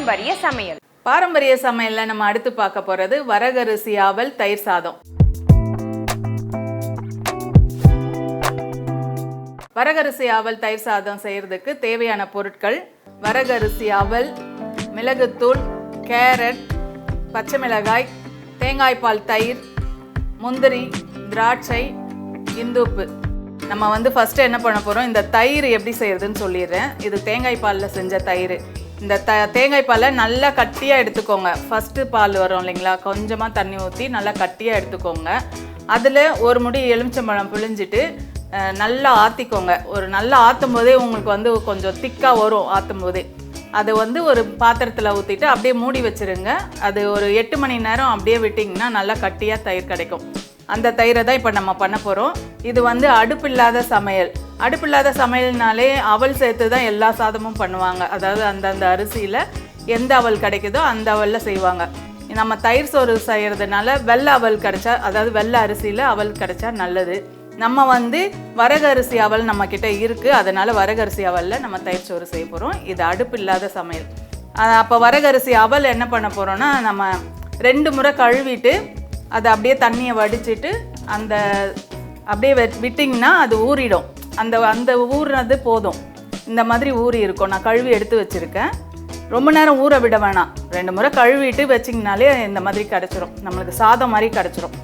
பாரம்பரிய சமையல். பாரம்பரிய சமையல்ல நம்ம அடுத்து பார்க்க போறது வரகு அரிசி ஆவல் தயிர் சாதம். வரகு அரிசி ஆவல் தயிர் சாதம் செய்யறதுக்கு தேவையான பொருட்கள்: வரகு அரிசி ஆவல், மிளகுத்தூள், கேரட், பச்சை மிளகாய், தேங்காய் பால் தயிர், முந்திரி, திராட்சை, இந்துப்பு. நம்ம ஃபர்ஸ்ட் என்ன பண்ண போறோம், இந்த தயிர் எப்படி செய்யறதுன்னு சொல்லிடுறேன். இது தேங்காய் பாலில் செஞ்ச தயிர். இந்த தேங்காய் பாலை நல்லா கட்டியாக எடுத்துக்கோங்க. ஃபஸ்ட்டு பால் வரும் இல்லைங்களா, கொஞ்சமாக தண்ணி ஊற்றி நல்லா கட்டியாக எடுத்துக்கோங்க. அதில் ஒரு முடி எலுமிச்சம்பழம் பிழிஞ்சிட்டு நல்லா ஆற்றிக்கோங்க. நல்லா ஆற்றும் போதே உங்களுக்கு கொஞ்சம் திக்காக வரும். ஆற்றும் போதே அதை ஒரு பாத்திரத்தில் ஊற்றிட்டு அப்படியே மூடி வச்சுருங்க. அது ஒரு 8 மணி நேரம் அப்படியே விட்டிங்கன்னா நல்லா கட்டியாக தயிர் கிடைக்கும். அந்த தயிரை தான் இப்போ நம்ம பண்ண போகிறோம். இது அடுப்பில்லாத சமையல். அடுப்பில்லாத சமையல்னாலே அவல் சேர்த்து தான் எல்லா சாதமும் பண்ணுவாங்க. அதாவது அந்தந்த அரிசியில் எந்த அவல் கிடைக்குதோ அந்த அவலில் செய்வாங்க. நம்ம தயிர் சோறு செய்கிறதுனால வெள்ளை அவல் கிடைச்சா, அதாவது வெள்ளை அரிசியில் அவல் கிடைச்சா நல்லது. நம்ம வரகு அரிசி அவல் நம்மக்கிட்ட இருக்குது, அதனால் வரகு அரிசி அவலில் நம்ம தயிர் சோறு செய்ய போகிறோம். இது அடுப்பில்லாத சமையல். அப்போ வரகு அரிசி அவல் என்ன பண்ண போகிறோன்னா, நம்ம 2 முறை கழுவிட்டு அதை அப்படியே தண்ணியை வடிச்சிட்டு அப்படியே விட்டிங்கன்னா அது ஊறிடும். அந்த ஊறினது போதும். இந்த மாதிரி ஊறி இருக்கும். நான் கழுவி எடுத்து வச்சுருக்கேன். ரொம்ப நேரம் ஊற விட வேணாம். 2 முறை கழுவிட்டு வச்சிங்கனாலே இந்த மாதிரி கிடச்சிரும். நம்மளுக்கு சாதம் மாதிரி கிடச்சிரும்.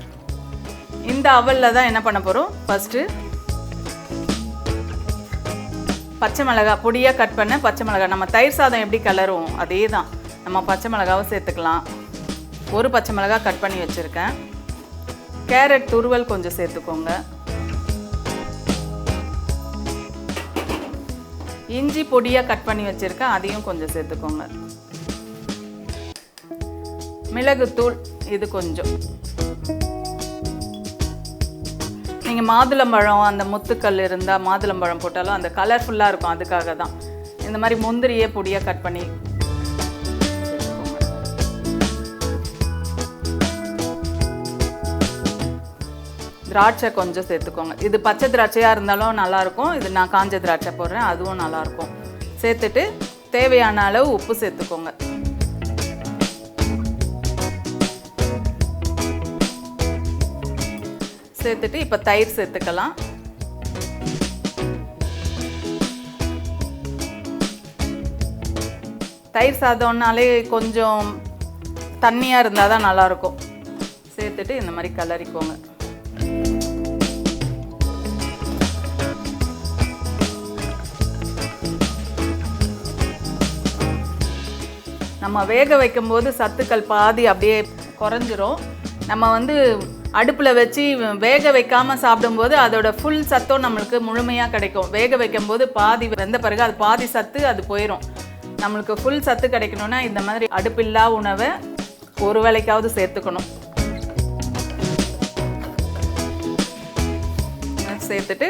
இந்த அவலில் தான் என்ன பண்ண போகிறோம், ஃபஸ்ட்டு பச்சை மிளகாய், பொடியாக கட் பண்ண பச்சை மிளகாய். நம்ம தயிர் சாதம் எப்படி கலருவோம் அதே தான். நம்ம பச்சை மிளகாவை சேர்த்துக்கலாம். ஒரு பச்சை மிளகாய் கட் பண்ணி வச்சுருக்கேன். கேரட் துருவல் கொஞ்சம் சேர்த்துக்கோங்க. இஞ்சி பொடியாக கட் பண்ணி வச்சுருக்கேன், அதையும் கொஞ்சம் சேர்த்துக்கோங்க. மிளகுத்தூள் இது கொஞ்சம். நீங்கள் மாதுளம்பழம் அந்த முத்துக்கல் இருந்தால் மாதுளம்பழம் போட்டாலும் அந்த கலர்ஃபுல்லாக இருக்கும், அதுக்காக தான். இந்த மாதிரி முந்திரியே பொடியாக கட் பண்ணி திராட்சை கொஞ்சம் சேர்த்துக்கோங்க. இது பச்சை திராட்சையாக இருந்தாலும் நல்லாயிருக்கும். இது நான் காஞ்ச திராட்சை போடுறேன், அதுவும் நல்லாயிருக்கும். சேர்த்துட்டு தேவையான அளவு உப்பு சேர்த்துக்கோங்க. சேர்த்துட்டு இப்போ தயிர் சேர்த்துக்கலாம். தயிர் சாதம்னாலே கொஞ்சம் தண்ணியாக இருந்தால் தான் நல்லாயிருக்கும். சேர்த்துட்டு இந்த மாதிரி கலரிக்கோங்க. நம்ம வேக வைக்கும்போது சத்துக்கள் பாதி அப்படியே குறைஞ்சிரும். நம்ம அடுப்பில் வச்சு வேக வைக்காமல் சாப்பிடும்போது அதோட ஃபுல் சத்தும் நம்மளுக்கு முழுமையாக கிடைக்கும். வேக வைக்கும்போது பாதி வெந்த பிறகு அது பாதி சத்து அது போயிடும். நம்மளுக்கு ஃபுல் சத்து கிடைக்கணும்னா இந்த மாதிரி அடுப்பில்லா உணவை ஒரு வேளைக்காவது சேர்த்துக்கணும். சேர்த்துட்டு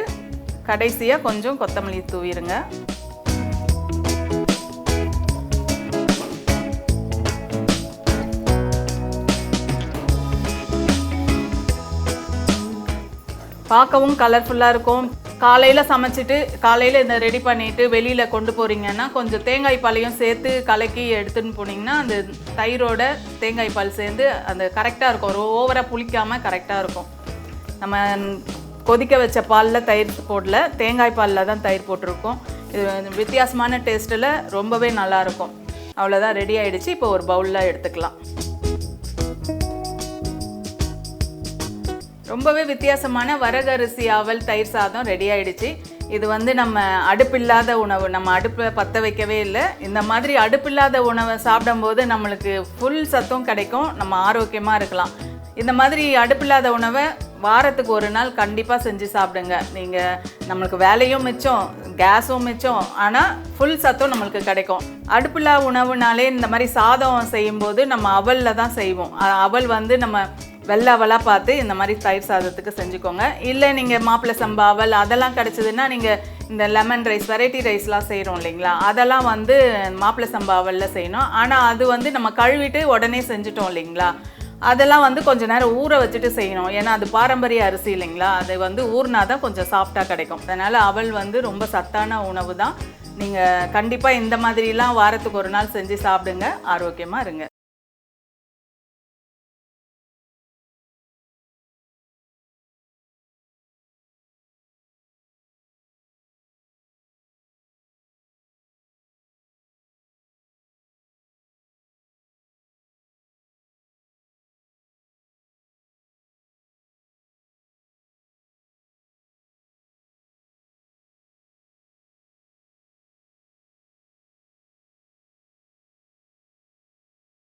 கடைசியாக கொஞ்சம் கொத்தமல்லி தூவிடுங்க. பார்க்கவும் கலர்ஃபுல்லாக இருக்கும். காலையில் சமைச்சிட்டு காலையில் இந்த ரெடி பண்ணிவிட்டு வெளியில் கொண்டு போகிறீங்கன்னா கொஞ்சம் தேங்காய் பாலையும் சேர்த்து கலக்கி எடுத்துன்னு போனீங்கன்னா அந்த தயிரோட தேங்காய் பால் சேர்ந்து அந்த கரெக்டாக இருக்கும். ஒரு ஓவராக புளிக்காமல் கரெக்டாக இருக்கும். நம்ம கொதிக்க வச்ச பாலில் தயிர் போடல, தேங்காய் பாலில் தான் தயிர் போட்டிருக்கோம். இது வித்தியாசமான டேஸ்ட்டில் ரொம்பவே நல்லாயிருக்கும். அவ்வளோதான், ரெடி ஆகிடுச்சு. இப்போ ஒரு பவுலில் எடுத்துக்கலாம். ரொம்பவே வித்தியாசமான வரகு அரிசி ஆவல் தயிர் சாதம் ரெடி ஆகிடுச்சு. இது நம்ம அடுப்பில்லாத உணவு. நம்ம அடுப்பை பற்ற வைக்கவே இல்லை. இந்த மாதிரி அடுப்பில்லாத உணவை சாப்பிடும்போது நம்மளுக்கு ஃபுல் சத்தும் கிடைக்கும். நம்ம ஆரோக்கியமாக இருக்கலாம். இந்த மாதிரி அடுப்பில்லாத உணவை வாரத்துக்கு ஒரு நாள் கண்டிப்பாக செஞ்சு சாப்பிடுங்க. நீங்கள் நம்மளுக்கு வேலையும் மிச்சம், கேஸும் மிச்சம், ஆனால் ஃபுல் சத்தும் நம்மளுக்கு கிடைக்கும். அடுப்பில்லா உணவுனாலே இந்த மாதிரி சாதம் செய்யும்போது நம்ம அவலில் தான் செய்வோம். அவல் நம்ம வெள்ளை அவலாக பார்த்து இந்த மாதிரி தயிர் சாதத்துக்கு செஞ்சுக்கோங்க. இல்லை நீங்கள் மாப்பிள்ளை சம்பா அவல் அதெல்லாம் கிடச்சிதுன்னா நீங்கள் இந்த லெமன் ரைஸ், வெரைட்டி ரைஸ்லாம் செய்கிறோம் இல்லைங்களா, அதெல்லாம் மாப்பிள்ளை சம்பா அவலில் செய்யணும். ஆனால் அது நம்ம கழுவிட்டு உடனே செஞ்சுட்டோம் இல்லைங்களா, அதெல்லாம் கொஞ்சம் நேரம் ஊற வச்சுட்டு செய்யணும். ஏன்னா அது பாரம்பரிய அரிசி இல்லைங்களா, அது ஊறினா தான் கொஞ்சம் சாஃப்டாக கிடைக்கும். அதனால் அவல் ரொம்ப சத்தான உணவு தான். நீங்கள் கண்டிப்பாக இந்த மாதிரிலாம் வாரத்துக்கு ஒரு நாள் செஞ்சு சாப்பிடுங்க, ஆரோக்கியமாக இருங்க.